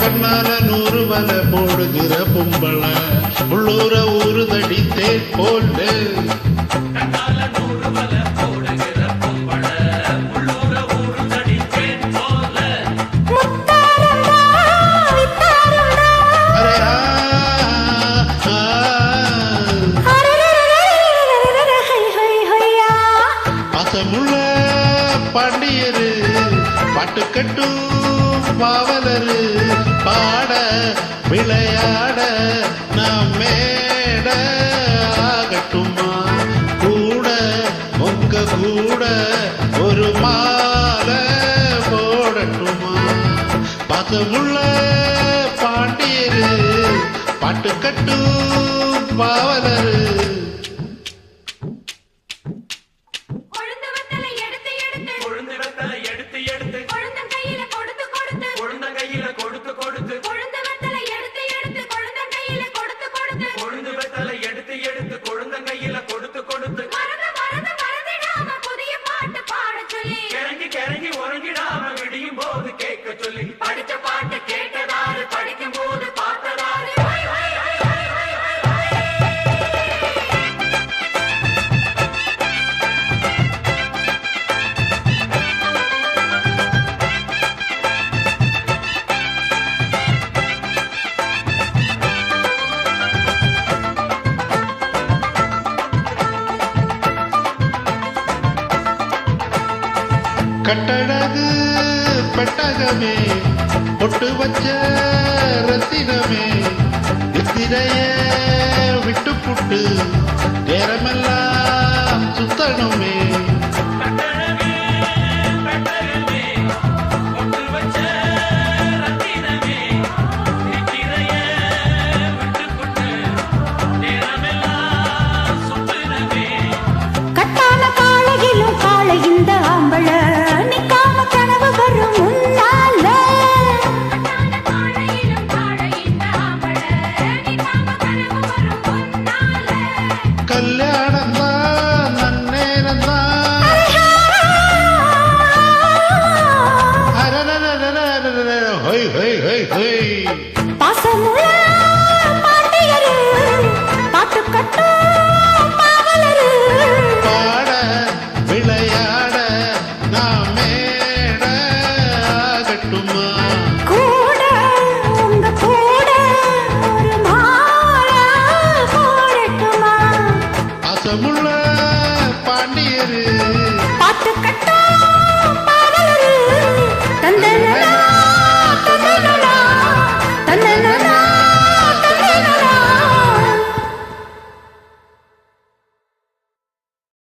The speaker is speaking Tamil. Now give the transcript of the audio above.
கண்ணால 100 வலை போடுகிற பொம்பள உள்ளூர ஊரு தடித்தே போட்டு பாசமுள்ள பாண்டியரு பாட்டுக்கட்டும் பாவலரு பாட விளையாட நாம் மேட ஆகட்டுமா கூட உங்க கூட ஒரு மாலை போடட்டுமா பாசமுள்ள பாண்டியரு பாட்டுக்கட்டும் பாவலரு கட்டழகு பெட்டகமே பொட்டு வச்ச ரத்தினமே நித்திரைய விட்டு புட்டு நேரமெல்லாம் சுத்தணுமே பாசமுள்ள பாண்டியரு பாட்டுக்கட்டும் பாவலரு பாட விளையாட நாம் மேட ஆகட்டுமா கூட உங்க கூட ஒரு மாலை போடட்டுமா பாசமுள்ள பாண்டியரு பாட்டுக்கட்டும்